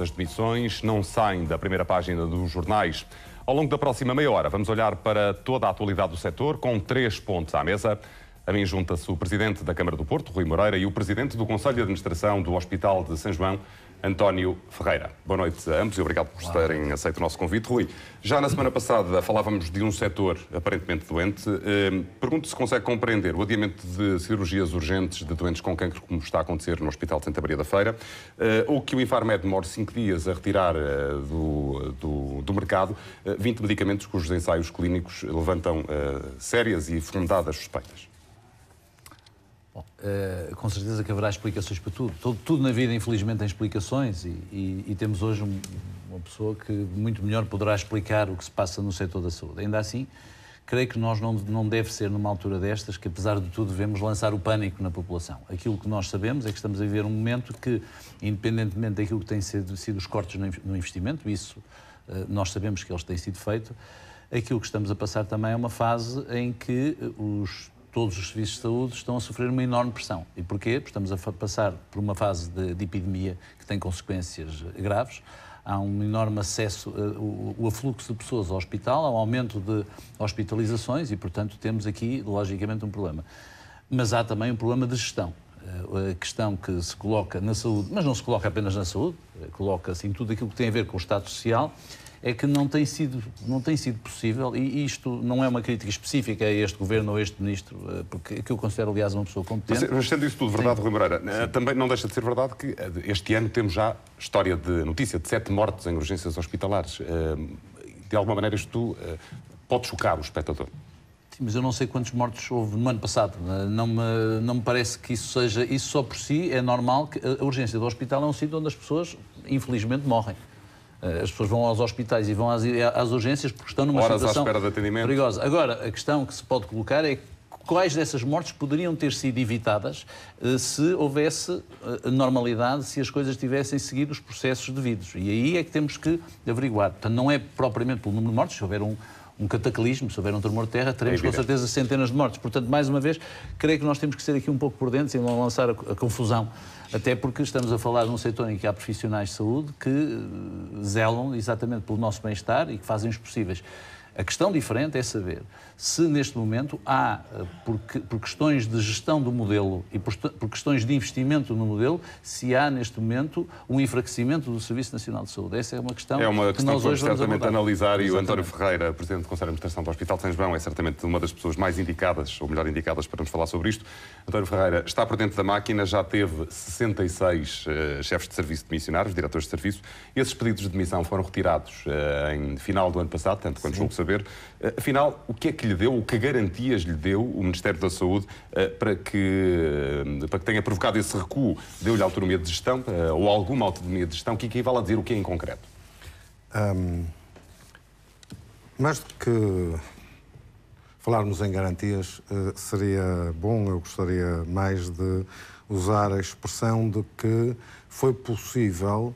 As demissões não saem da primeira página dos jornais. Ao longo da próxima meia hora, vamos olhar para toda a atualidade do setor, com 3 pontos à mesa. A mim junta-se o Presidente da Câmara do Porto, Rui Moreira, e o Presidente do Conselho de Administração do Hospital de São João, António Ferreira. Boa noite a ambos e obrigado por terem aceito o nosso convite. Rui, já na semana passada falávamos de um setor aparentemente doente. Pergunto se consegue compreender o adiamento de cirurgias urgentes de doentes com cancro, como está a acontecer no Hospital de Santa Maria da Feira, ou que o Infarmed demore 5 dias a retirar do mercado 20 medicamentos cujos ensaios clínicos levantam sérias e fundadas suspeitas. Bom, com certeza que haverá explicações para tudo. Tudo na vida, infelizmente, tem explicações e temos hoje uma pessoa que muito melhor poderá explicar o que se passa no setor da saúde. Ainda assim, creio que nós não deve ser numa altura destas que, apesar de tudo, devemos lançar o pânico na população. Aquilo que nós sabemos é que estamos a viver um momento que, independentemente daquilo que têm sido os cortes no investimento, isso nós sabemos que eles têm sido feitos, aquilo que estamos a passar também é uma fase em que todos os serviços de saúde estão a sofrer uma enorme pressão. E porquê? Porque estamos a passar por uma fase de epidemia que tem consequências graves. Há um enorme acesso, o afluxo de pessoas ao hospital, há um aumento de hospitalizações e, portanto, temos aqui, logicamente, um problema. Mas há também um problema de gestão. A questão que se coloca na saúde, mas não se coloca apenas na saúde, coloca-se em tudo aquilo que tem a ver com o Estado Social, é que não tem sido possível, e isto não é uma crítica específica a este governo ou a este ministro, porque que eu considero, aliás, uma pessoa competente. Mas sendo isso tudo verdade, Rui Moreira, também não deixa de ser verdade que este ano temos já história de notícia de 7 mortes em urgências hospitalares. De alguma maneira isto pode chocar o espectador. Sim, mas eu não sei quantos mortos houve no ano passado. Não me parece que isso seja... Isso só por si é normal, que a urgência do hospital é um sítio onde as pessoas, infelizmente, morrem. As pessoas vão aos hospitais e vão às urgências porque estão numa situação à espera de atendimento. Perigosa. Agora, a questão que se pode colocar é quais dessas mortes poderiam ter sido evitadas se houvesse normalidade, se as coisas tivessem seguido os processos devidos. E aí é que temos que averiguar. Portanto, não é propriamente pelo número de mortes. Se houver um cataclismo, se houver um tremor de terra, teremos com certeza centenas de mortes. Portanto, mais uma vez, creio que nós temos que ser aqui um pouco prudentes e não lançar a confusão. Até porque estamos a falar de um setor em que há profissionais de saúde que zelam exatamente pelo nosso bem-estar e que fazem os possíveis. A questão diferente é saber se neste momento há, por questões de gestão do modelo e por questões de investimento no modelo, se há neste momento um enfraquecimento do Serviço Nacional de Saúde. Essa é uma questão que nós hoje vamos certamente analisar. E o Exatamente. António Ferreira, Presidente do Conselho de Administração do Hospital de São João, é certamente uma das pessoas mais indicadas, ou melhor indicadas, para nos falar sobre isto. António Ferreira está por dentro da máquina, já teve 66 chefes de serviço demissionários, diretores de serviço. Esses pedidos de demissão foram retirados em final do ano passado, tanto quanto julgo saber. Afinal, o que é que lhe deu, o que garantias lhe deu o Ministério da Saúde para que tenha provocado esse recuo? Deu-lhe autonomia de gestão ou alguma autonomia de gestão que equivale a dizer o que é em concreto? Mais do que falarmos em garantias, seria bom, eu gostaria mais de usar a expressão de que foi possível,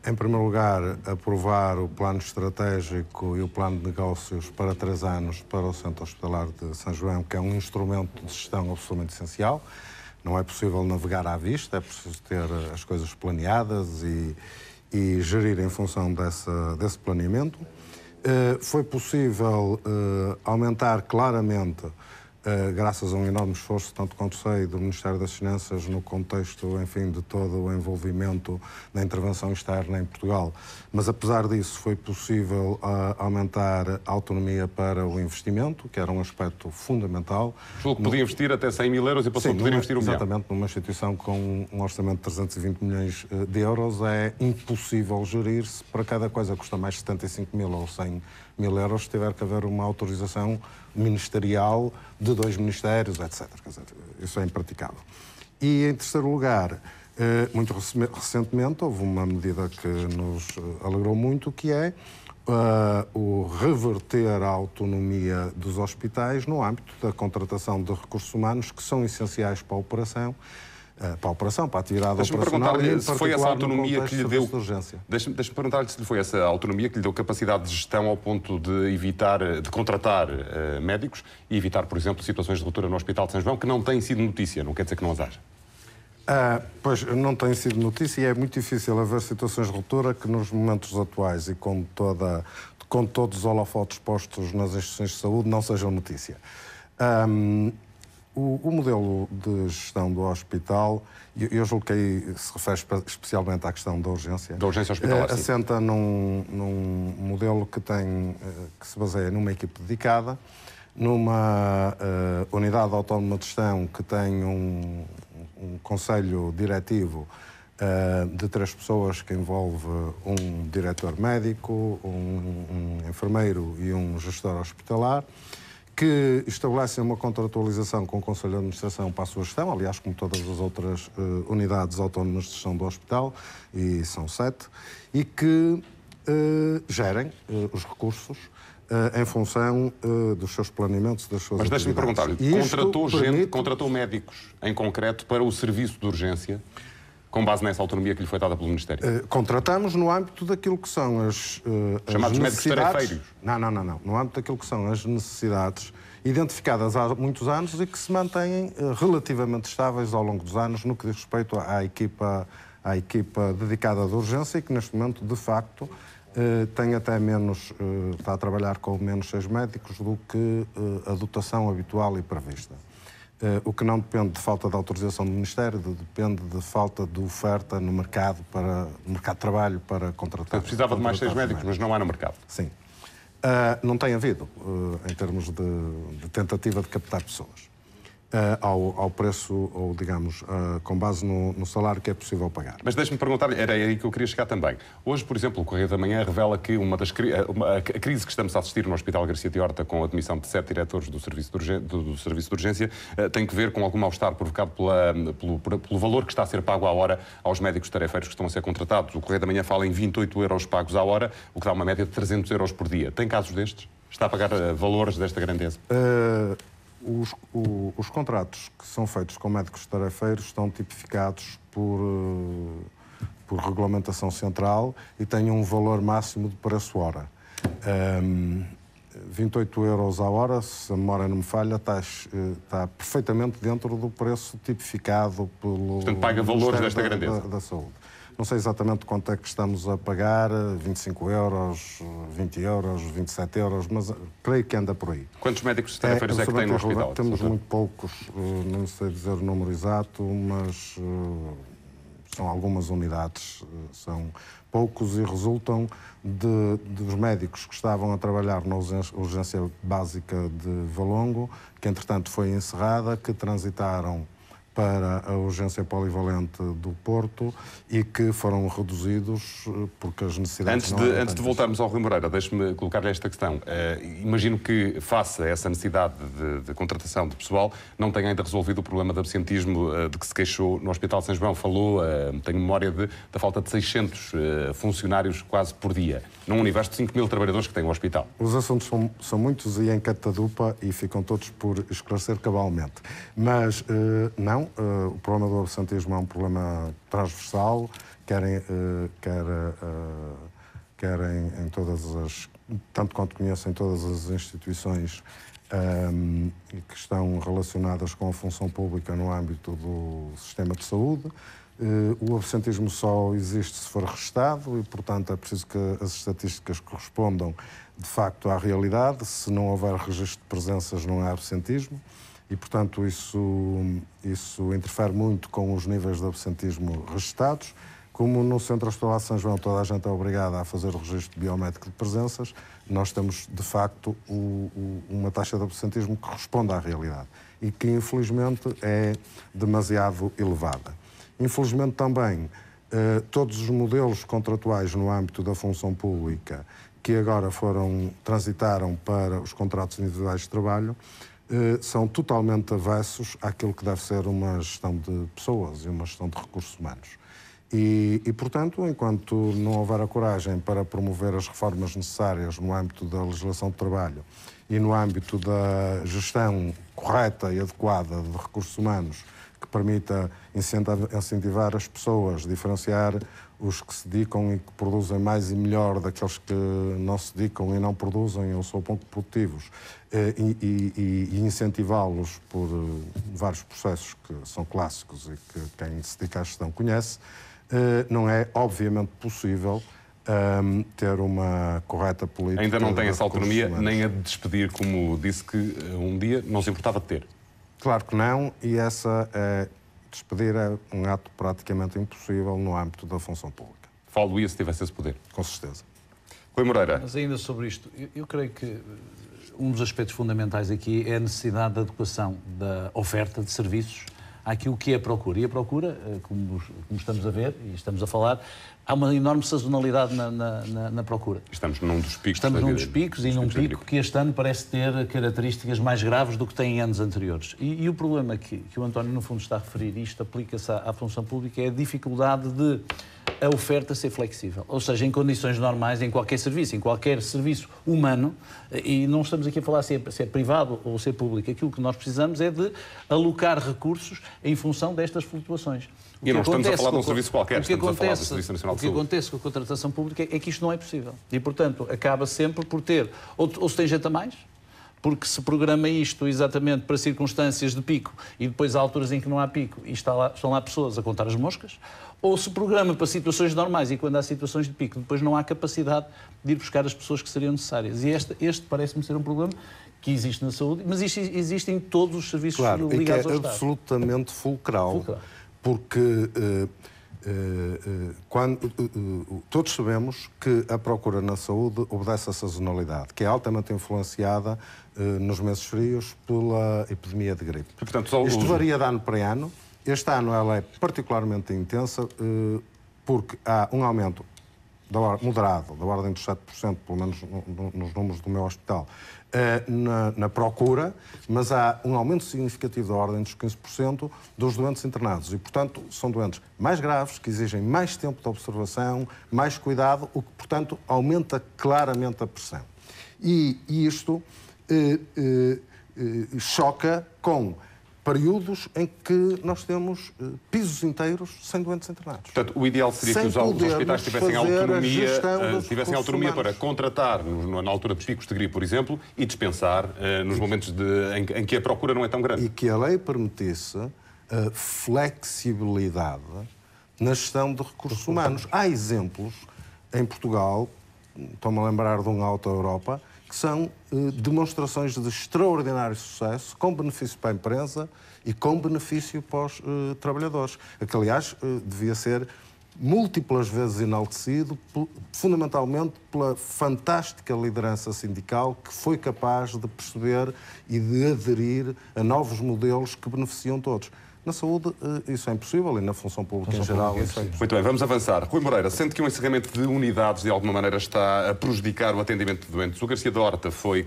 em primeiro lugar, aprovar o plano estratégico e o plano de negócios para 3 anos para o Centro Hospitalar de São João, que é um instrumento de gestão absolutamente essencial. Não é possível navegar à vista, é preciso ter as coisas planeadas e gerir em função desse planeamento. Foi possível aumentar claramente, graças a um enorme esforço, tanto quanto sei, do Ministério das Finanças, no contexto, enfim, de todo o envolvimento da intervenção externa em Portugal. Mas, apesar disso, foi possível aumentar a autonomia para o investimento, que era um aspecto fundamental. Julgo que podia investir até 100 mil euros e passou a poder investir 1 milhão. Exatamente, numa instituição com um orçamento de 320 milhões de euros, é impossível gerir-se para cada coisa que custa mais de 75 mil ou 100 mil euros, tiver que haver uma autorização ministerial de 2 ministérios, etc. Quer dizer, isso é impraticável. E, em terceiro lugar, muito recentemente, houve uma medida que nos alegrou muito, que é o reverter a autonomia dos hospitais no âmbito da contratação de recursos humanos que são essenciais para a operação, para a atividade operacional. Deixa-me perguntar-lhe se foi essa autonomia que lhe deu. Deixa-me perguntar-lhe se foi essa autonomia que lhe deu capacidade de gestão ao ponto de evitar, de contratar médicos e evitar, por exemplo, situações de ruptura no Hospital de São João que não têm sido notícia, não quer dizer que não as haja. Pois, não tem sido notícia e é muito difícil haver situações de ruptura que nos momentos atuais e com todos os holofotes postos nas instituições de saúde não sejam notícia. O modelo de gestão do hospital, eu julgo que aí se refere especialmente à questão da urgência. Da urgência hospitalar, assenta num modelo que se baseia numa equipe dedicada, numa unidade autónoma de gestão que tem um conselho diretivo de 3 pessoas que envolve um diretor médico, um enfermeiro e um gestor hospitalar, que estabelecem uma contratualização com o Conselho de Administração para a sua gestão, aliás, como todas as outras unidades autónomas de gestão do hospital, e são 7, e que gerem os recursos em função dos seus planeamentos, das suas atividades. Mas deixe-me perguntar-lhe, contratou médicos em concreto para o serviço de urgência, com base nessa autonomia que lhe foi dada pelo Ministério? Contratamos no âmbito daquilo que são as chamados médicos tarefeiros? Não. No âmbito daquilo que são as necessidades identificadas há muitos anos e que se mantêm relativamente estáveis ao longo dos anos no que diz respeito à equipa dedicada de urgência e que neste momento, de facto, tem até menos, está a trabalhar com menos 6 médicos do que a dotação habitual e prevista. O que não depende de falta de autorização do Ministério, depende de falta de oferta no mercado de trabalho para contratar. Eu precisava de mais 6 médicos, mas não há no mercado. Sim. Não tem havido, em termos de tentativa de captar pessoas. Ao preço, ou digamos, com base no salário que é possível pagar. Mas deixe-me perguntar, era aí que eu queria chegar também. Hoje, por exemplo, o Correio da Manhã revela que a crise que estamos a assistir no Hospital Garcia de Horta, com a admissão de 7 diretores do serviço de urgência, tem que ver com algum mal-estar provocado pelo valor que está a ser pago à hora aos médicos tarefeiros que estão a ser contratados. O Correio da Manhã fala em 28 euros pagos à hora, o que dá uma média de 300 euros por dia. Tem casos destes? Está a pagar valores desta grandeza? Os contratos que são feitos com médicos tarefeiros estão tipificados por regulamentação central e têm um valor máximo de preço hora. 28 euros a hora, se a memória não me falha, está perfeitamente dentro do preço tipificado pelo Portanto, paga valores desta grandeza. Da saúde. Não sei exatamente quanto é que estamos a pagar, 25 euros, 20 euros, 27 euros, mas creio que anda por aí. Quantos médicos tarefeiros é que tem no hospital? Temos muito poucos, não sei dizer o número exato, mas são algumas unidades, são poucos e resultam dos médicos que estavam a trabalhar na urgência básica de Valongo, que entretanto foi encerrada, que transitaram para a urgência polivalente do Porto e que foram reduzidos porque as necessidades Antes de voltarmos ao Rui Moreira, deixe-me colocar-lhe esta questão. Imagino que, face a essa necessidade de contratação de pessoal, não tenha ainda resolvido o problema de absentismo de que se queixou no Hospital São João. Falou, tenho memória da falta de 600 funcionários quase por dia, num universo de 5.000 trabalhadores que tem o hospital. Os assuntos são muitos e em catadupa e ficam todos por esclarecer cabalmente. Mas, não, o problema do absentismo é um problema transversal, querem em todas as, tanto quanto conhecem todas as instituições que estão relacionadas com a função pública no âmbito do sistema de saúde. O absentismo só existe se for registado e, portanto, é preciso que as estatísticas correspondam, de facto, à realidade. Se não houver registro de presenças, não há absentismo. E, portanto, isso interfere muito com os níveis de absentismo registados. Como no Centro Hospitalar de São João toda a gente é obrigada a fazer o registro biométrico de presenças, nós temos, de facto, uma taxa de absentismo que corresponde à realidade e que, infelizmente, é demasiado elevada. Infelizmente, também, todos os modelos contratuais no âmbito da função pública que agora transitaram para os contratos individuais de trabalho são totalmente avessos àquilo que deve ser uma gestão de pessoas e uma gestão de recursos humanos. E, portanto, enquanto não houver a coragem para promover as reformas necessárias no âmbito da legislação de trabalho e no âmbito da gestão correta e adequada de recursos humanos, que permita incentivar as pessoas, diferenciar os que se dedicam e que produzem mais e melhor daqueles que não se dedicam e não produzem ou são pouco produtivos, e incentivá-los por vários processos que são clássicos e que quem se dedica à gestão conhece, não é obviamente possível ter uma correta política. Ainda não tem essa autonomia, nem a de despedir, como disse que um dia não se importava de ter. Claro que não, e despedir é um ato praticamente impossível no âmbito da função pública. Falo-ia se tivesse esse poder. Com certeza. Rui Moreira. Mas ainda sobre isto, eu creio que um dos aspectos fundamentais aqui é a necessidade de adequação da oferta de serviços àquilo que é a procura. E a procura, como estamos a ver e estamos a falar, há uma enorme sazonalidade na procura. Estamos num dos picos. Estamos num dos picos e num pico que este ano parece ter características mais graves do que tem em anos anteriores. E o problema que o António, no fundo, está a referir, e isto aplica-se à função pública, é a dificuldade de a oferta ser flexível. Ou seja, em condições normais, em qualquer serviço humano, e não estamos aqui a falar se é privado ou se é público, aquilo que nós precisamos é de alocar recursos em função destas flutuações. E não estamos a falar de um serviço qualquer, estamos a falar do Serviço Nacional de Saúde. O que acontece com a contratação pública é que isto não é possível. E, portanto, acaba sempre por ter, ou se tem gente a mais, porque se programa isto exatamente para circunstâncias de pico e depois há alturas em que não há pico e estão lá pessoas a contar as moscas, ou se programa para situações normais e quando há situações de pico depois não há capacidade de ir buscar as pessoas que seriam necessárias. E este parece-me ser um problema que existe na saúde, mas isto existe em todos os serviços ligados ao Estado. Claro, e que é absolutamente fulcral. Porque todos sabemos que a procura na saúde obedece à sazonalidade, que é altamente influenciada nos meses frios pela epidemia de gripe. Isto varia de ano para ano. Este ano ela é particularmente intensa porque há um aumento moderado, da ordem dos 7%, pelo menos nos números do meu hospital, na procura, mas há um aumento significativo da ordem dos 15% dos doentes internados. E, portanto, são doentes mais graves, que exigem mais tempo de observação, mais cuidado, o que, portanto, aumenta claramente a pressão. E isto choca com períodos em que nós temos pisos inteiros sem doentes internados. Portanto, o ideal seria que os hospitais tivessem autonomia para contratar na altura de picos de gripe, por exemplo, e dispensar nos momentos em que a procura não é tão grande. E que a lei permitisse flexibilidade na gestão de recursos humanos. Há exemplos em Portugal, estou-me a lembrar de um Alta Europa, que são demonstrações de extraordinário sucesso, com benefício para a empresa e com benefício para os trabalhadores. Que, aliás, devia ser múltiplas vezes enaltecido, fundamentalmente pela fantástica liderança sindical que foi capaz de perceber e de aderir a novos modelos que beneficiam todos. Na saúde, isso é impossível e na função pública em geral, isso é impossível. Muito bem, vamos avançar. Rui Moreira, sente que o encerramento de unidades, de alguma maneira, está a prejudicar o atendimento de doentes? O Garcia da Horta foi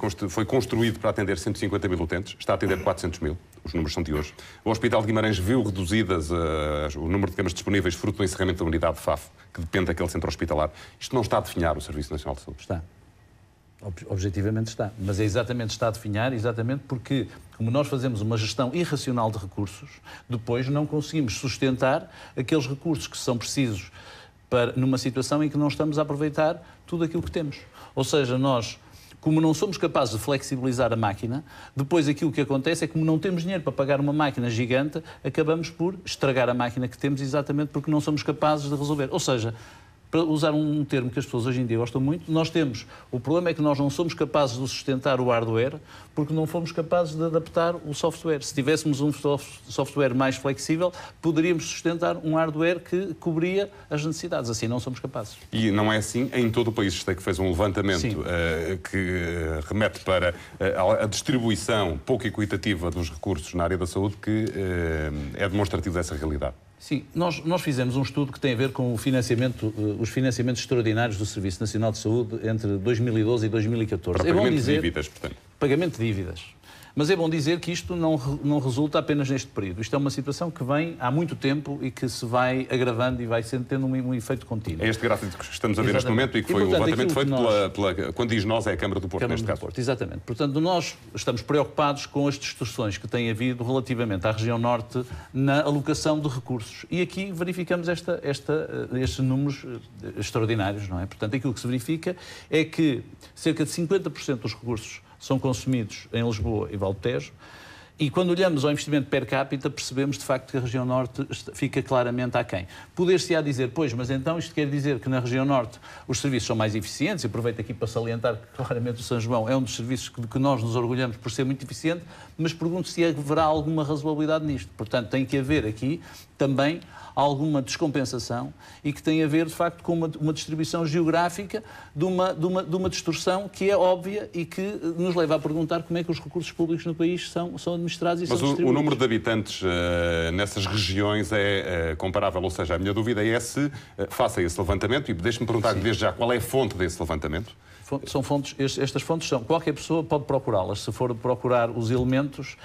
construído para atender 150 mil utentes, está a atender 400 mil, os números são de hoje. O Hospital de Guimarães viu reduzidas o número de camas disponíveis fruto do encerramento da unidade de FAF, que depende daquele centro hospitalar. Isto não está a definhar o Serviço Nacional de Saúde? Está. Objetivamente está. Mas está a definhar exatamente porque, como nós fazemos uma gestão irracional de recursos, depois não conseguimos sustentar aqueles recursos que são precisos numa situação em que não estamos a aproveitar tudo aquilo que temos. Ou seja, nós, como não somos capazes de flexibilizar a máquina, depois aquilo que acontece é que, como não temos dinheiro para pagar uma máquina gigante, acabamos por estragar a máquina que temos exatamente porque não somos capazes de resolver. Ou seja, para usar um termo que as pessoas hoje em dia gostam muito, o problema é que nós não somos capazes de sustentar o hardware porque não fomos capazes de adaptar o software. Se tivéssemos um software mais flexível, poderíamos sustentar um hardware que cobria as necessidades. Assim não somos capazes. E não é assim em todo o país. Isto é que fez um levantamento que remete para a distribuição pouco equitativa dos recursos na área da saúde, que é demonstrativo dessa realidade. Sim, nós fizemos um estudo que tem a ver com os financiamentos extraordinários do Serviço Nacional de Saúde entre 2012 e 2014. Para pagamento de dívidas, portanto. Pagamento de dívidas. Mas é bom dizer que isto não resulta apenas neste período. Isto é uma situação que vem há muito tempo e que se vai agravando e vai tendo um efeito contínuo. É este gráfico que estamos a ver neste momento e que foi o levantamento feito quando diz nós, é a Câmara do Porto, neste caso. Exatamente. Portanto, nós estamos preocupados com as distorções que tem havido relativamente à região norte na alocação de recursos. E aqui verificamos estes números extraordinários, não é? Portanto, aquilo que se verifica é que cerca de 50% dos recursos são consumidos em Lisboa e Val do Tejo, e quando olhamos ao investimento per capita percebemos de facto que a região norte fica claramente aquém. Poder-se-á dizer, pois, mas então isto quer dizer que na região norte os serviços são mais eficientes, e aproveito aqui para salientar que claramente o São João é um dos serviços que nós nos orgulhamos por ser muito eficiente, mas pergunto se haverá alguma razoabilidade nisto. Portanto, tem que haver aqui também alguma descompensação e que tem a ver, de facto, com uma distribuição geográfica de uma distorção que é óbvia e que nos leva a perguntar como é que os recursos públicos no país são administrados e são distribuídos. Mas o número de habitantes nessas regiões é comparável, ou seja, a minha dúvida é se faça esse levantamento, e deixe-me perguntar desde já qual é a fonte desse levantamento. São fontes, estas fontes são, qualquer pessoa pode procurá-las. Se for procurar os elementos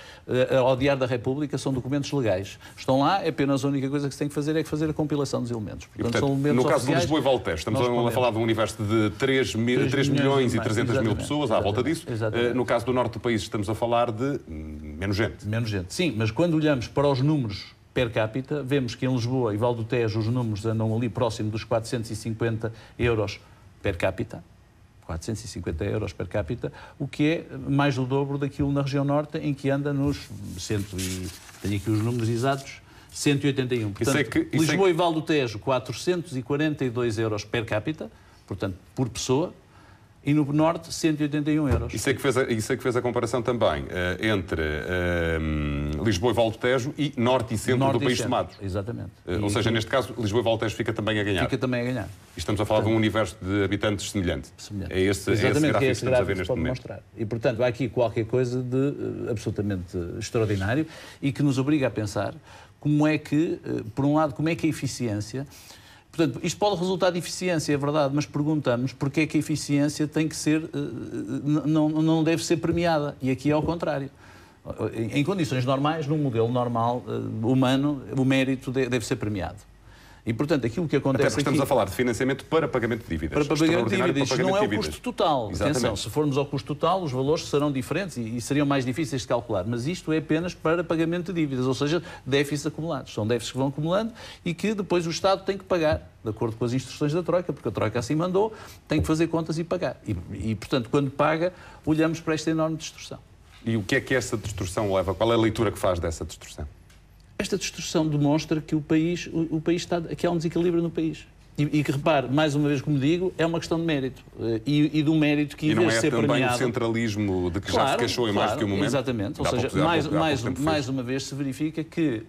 ao Diário da República, são documentos legais. Estão lá, é apenas a única coisa que se tem que fazer é fazer a compilação dos elementos. Portanto, são elementos no caso de Lisboa e Val do Tejo, estamos a falar de um universo de 3 milhões e 300 mil pessoas, à volta disso. No caso do norte do país, estamos a falar de menos gente. Menos gente, sim, mas quando olhamos para os números per capita, vemos que em Lisboa e Val do Tejo os números andam ali próximo dos 450 euros per capita. 450 euros per capita, o que é mais do dobro daquilo na região norte, em que anda nos tenho aqui os números exatos, 181. Portanto, Lisboa e Val do Tejo, 442 euros per capita, portanto, por pessoa, e no norte, 181 euros. Isso é que fez a comparação também entre Lisboa e Val do Tejo e norte e centro do país somados. Exatamente. Ou seja, neste caso, Lisboa e Val do Tejo fica também a ganhar. Fica também a ganhar. E estamos a falar de um universo de habitantes semelhante. É esse gráfico que estamos a ver neste momento. Mostrar. E, portanto, há aqui qualquer coisa de absolutamente extraordinário e que nos obriga a pensar como é que, por um lado, como é que a eficiência... Portanto, isto pode resultar de eficiência, é verdade, mas perguntamos porque é que a eficiência tem que ser, não deve ser premiada. E aqui é ao contrário. Em condições normais, num modelo normal, humano, o mérito deve ser premiado. E, portanto, aquilo que acontece Até porque estamos a falar de financiamento para pagamento de dívidas. Para pagamento de dívidas. Isto não é o custo total. Atenção, se formos ao custo total, os valores serão diferentes e seriam mais difíceis de calcular. Mas isto é apenas para pagamento de dívidas, ou seja, déficits acumulados. São déficits que vão acumulando e que depois o Estado tem que pagar, de acordo com as instruções da Troika, porque a Troika assim mandou, tem que fazer contas e pagar. E portanto, quando paga, olhamos para esta enorme distorção. E o que é que essa distorção leva? Qual é a leitura que faz dessa distorção? Esta distorção demonstra que o país está, que há um desequilíbrio no país. E que, repare, mais uma vez, como digo, é uma questão de mérito. E de um mérito que, em vez de ser premiado... E não é também o centralismo de que já se queixou em mais do que um momento? Exatamente. Ou seja, mais uma vez se verifica que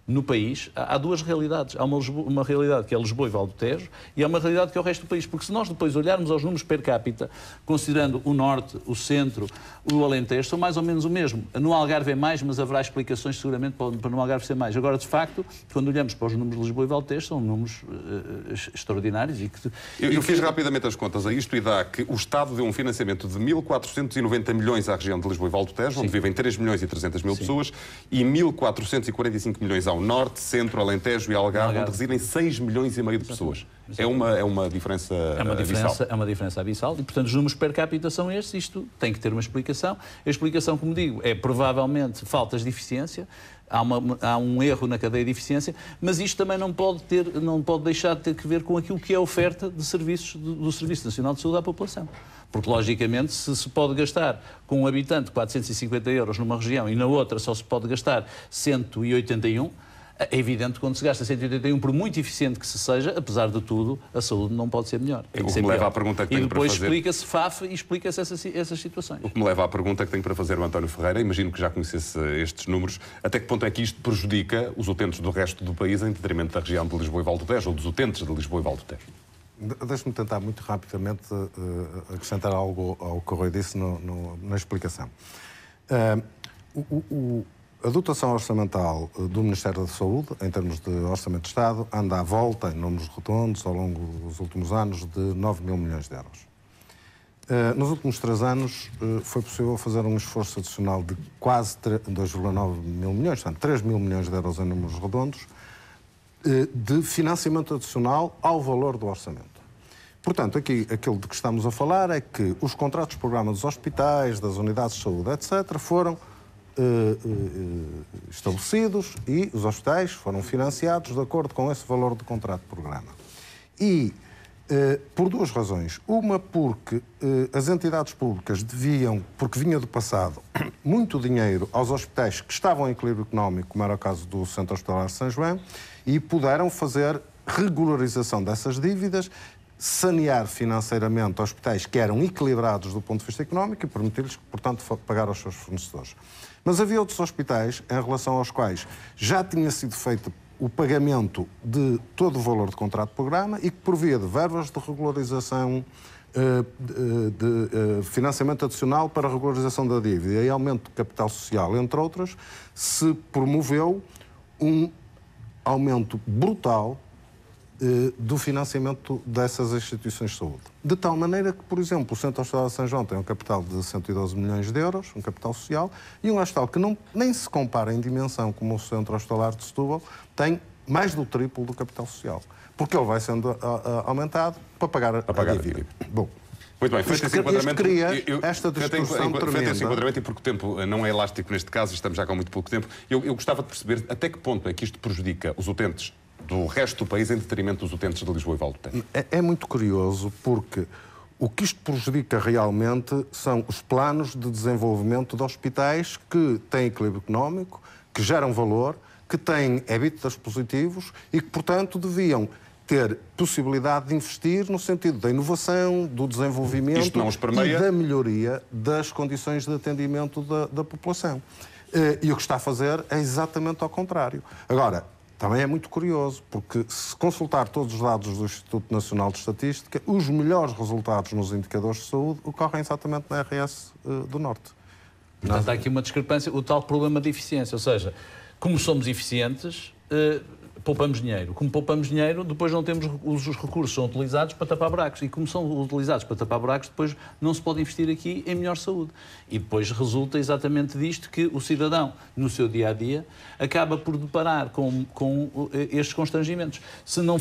no país há duas realidades. Há uma realidade que é Lisboa e Val do Tejo e há uma realidade que é o resto do país. Porque se nós depois olharmos aos números per capita, considerando o Norte, o Centro, o Alentejo, são mais ou menos o mesmo. No Algarve é mais, mas haverá explicações seguramente para no Algarve ser mais. Agora, de facto, quando olhamos para os números de Lisboa e Val do Tejo, são números extraordinários. Eu fiz rapidamente as contas a isto e dá que o Estado deu um financiamento de 1.490 milhões à região de Lisboa e Val do Tejo, onde vivem 3 milhões e 300 mil pessoas, e 1.445 milhões ao Norte, Centro, Alentejo e Algarve, onde residem 6 milhões e meio de pessoas. É uma diferença abissal. É uma diferença abissal e, portanto, os números per capita são estes. Isto tem que ter uma explicação. A explicação, como digo, é provavelmente faltas de eficiência. Há um erro na cadeia de eficiência, mas isto também não pode deixar de ter que ver com aquilo que é a oferta de serviços do Serviço Nacional de Saúde à população. Porque, logicamente, se pode gastar com um habitante 450 euros numa região e na outra só se pode gastar 181, é evidente que quando se gasta 181, por muito eficiente que se seja, apesar de tudo, a saúde não pode ser melhor. O que me leva à pergunta que tenho para fazer... E depois explica-se FAF e explica-se essas situações. O que me leva à pergunta que tenho para fazer o António Ferreira, imagino que já conhecesse estes números, até que ponto é que isto prejudica os utentes do resto do país em detrimento da região de Lisboa e Val do Tejo, ou dos utentes de Lisboa e Val do Tejo? Deixe-me tentar muito rapidamente acrescentar algo ao que o Rui disse na explicação. A dotação orçamental do Ministério da Saúde, em termos de Orçamento de Estado, anda à volta, em números redondos, ao longo dos últimos anos, de 9 mil milhões de euros. Nos últimos 3 anos foi possível fazer um esforço adicional de quase 2,9 mil milhões, portanto 3 mil milhões de euros em números redondos, de financiamento adicional ao valor do orçamento. Portanto, aqui aquilo de que estamos a falar é que os contratos de programa dos hospitais, das unidades de saúde, etc., foram estabelecidos e os hospitais foram financiados de acordo com esse valor do contrato de programa. E por 2 razões. Uma, porque as entidades públicas deviam, porque vinha do passado, muito dinheiro aos hospitais que estavam em equilíbrio económico, como era o caso do Centro Hospitalar de São João, e puderam fazer regularização dessas dívidas, sanear financeiramente hospitais que eram equilibrados do ponto de vista económico e permitir-lhes, portanto, pagar aos seus fornecedores. Mas havia outros hospitais em relação aos quais já tinha sido feito o pagamento de todo o valor de contrato de programa e que, por via de verbas de regularização, de financiamento adicional para a regularização da dívida e aumento de capital social, entre outras, se promoveu um aumento brutal do financiamento dessas instituições de saúde. De tal maneira que, por exemplo, o Centro Hospitalar de São João tem um capital de 112 milhões de euros, um capital social, e um hospital que nem se compara em dimensão como o Centro Hospitalar de Setúbal, tem mais do triplo do capital social. Porque ele vai sendo aumentado para pagar a dívida. Bom, muito bem, feito esse enquadramento, esta discussão tremenda. Feito esse enquadramento, e porque o tempo não é elástico neste caso, estamos já com muito pouco tempo, eu gostava de perceber até que ponto é que isto prejudica os utentes do resto do país em detrimento dos utentes de Lisboa e Val do Tejo. É muito curioso porque o que isto prejudica realmente são os planos de desenvolvimento de hospitais que têm equilíbrio económico, que geram valor, que têm EBITDAs positivos e que, portanto, deviam ter possibilidade de investir no sentido da inovação, do desenvolvimento e da melhoria das condições de atendimento da população. E o que está a fazer é exatamente ao contrário. Agora, também é muito curioso, porque se consultar todos os dados do Instituto Nacional de Estatística, os melhores resultados nos indicadores de saúde ocorrem exatamente na RS do Norte. Portanto, há aqui uma discrepância, o tal problema de eficiência, ou seja, como somos eficientes, poupamos dinheiro. Como poupamos dinheiro, depois não temos os recursos são utilizados para tapar buracos. E como são utilizados para tapar buracos, depois não se pode investir aqui em melhor saúde. E depois resulta exatamente disto que o cidadão, no seu dia-a-dia, acaba por deparar com estes constrangimentos. Se não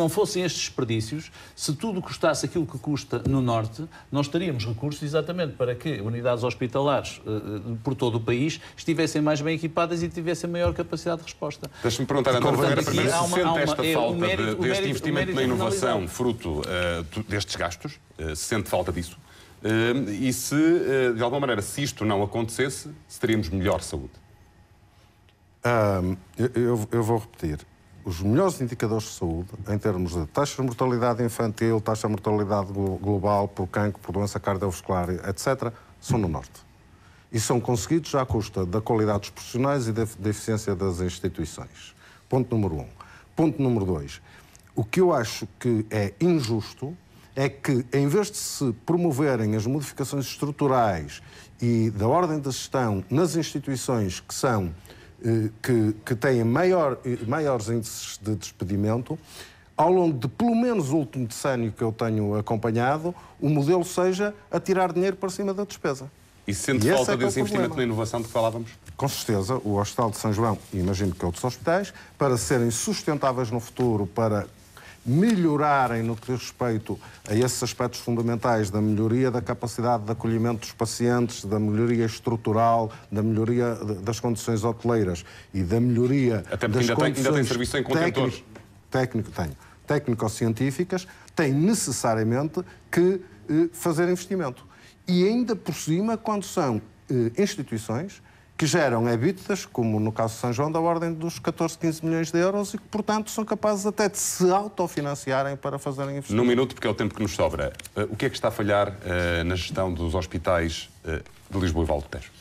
fossem estes desperdícios, se tudo custasse aquilo que custa no Norte, nós teríamos recursos exatamente para que unidades hospitalares por todo o país estivessem mais bem equipadas e tivessem maior capacidade de resposta. Deixa-me perguntar, António Ferreira, primeiro, se sente esta falta deste investimento na inovação fruto destes gastos, se sente falta disso, e se, de alguma maneira, se isto não acontecesse, se teríamos melhor saúde? Eu vou repetir. Os melhores indicadores de saúde, em termos de taxa de mortalidade infantil, taxa de mortalidade global por cancro, por doença cardiovascular, etc., são no Norte. E são conseguidos à custa da qualidade dos profissionais e da eficiência das instituições. Ponto número 1. Ponto número 2. O que eu acho que é injusto é que, em vez de se promoverem as modificações estruturais e da ordem da gestão nas instituições que são que têm maiores índices de despedimento, ao longo de pelo menos o último decénio que eu tenho acompanhado, o modelo seja a tirar dinheiro para cima da despesa. E sente falta desse investimento na inovação de que falávamos? Com certeza, o Hospital de São João, e imagino que outros hospitais, para serem sustentáveis no futuro, para melhorarem no que diz respeito a esses aspectos fundamentais da melhoria da capacidade de acolhimento dos pacientes, da melhoria estrutural, da melhoria das condições hoteleiras e da melhoria até porque das ainda tem serviço em contentores. Técnico-científicas, tem necessariamente que fazer investimento. E ainda por cima, quando são instituições que geram EBITDAs, como no caso de São João, da ordem dos 14, 15 milhões de euros e que, portanto, são capazes até de se autofinanciarem para fazerem investimentos. Num minuto, porque é o tempo que nos sobra, o que é que está a falhar na gestão dos hospitais de Lisboa e Val do Tejo?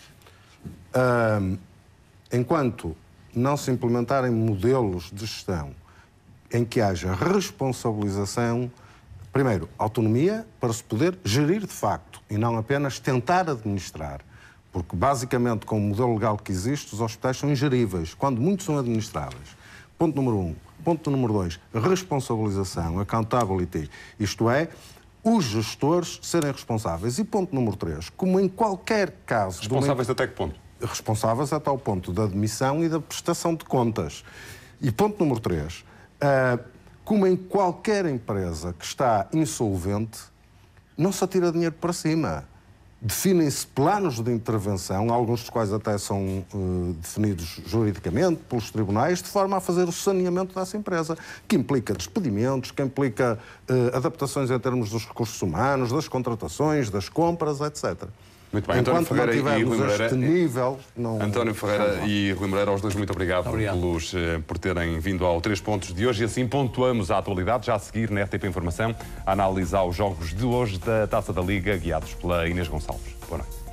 Enquanto não se implementarem modelos de gestão em que haja responsabilização, primeiro, autonomia para se poder gerir de facto e não apenas tentar administrar. Porque, basicamente, com o modelo legal que existe, os hospitais são ingeríveis, quando muitos são administráveis. Ponto número 1. Ponto número 2. Responsabilização, accountability. Isto é, os gestores serem responsáveis. E ponto número 3, como em qualquer caso... Responsáveis até que ponto? Responsáveis até ao ponto da admissão e da prestação de contas. E ponto número 3, como em qualquer empresa que está insolvente, não se atira dinheiro para cima. Definem-se planos de intervenção, alguns dos quais até são definidos juridicamente pelos tribunais, de forma a fazer o saneamento dessa empresa, que implica despedimentos, que implica adaptações em termos dos recursos humanos, das contratações, das compras, etc. Muito bem, António Ferreira e Rui Moreira. Este nível, não... António Ferreira e Rui Moreira, aos dois, muito obrigado. Por terem vindo ao 3 pontos de hoje. E assim pontuamos a atualidade. Já a seguir, na RTP Informação, a analisar os jogos de hoje da Taça da Liga, guiados pela Inês Gonçalves. Boa noite.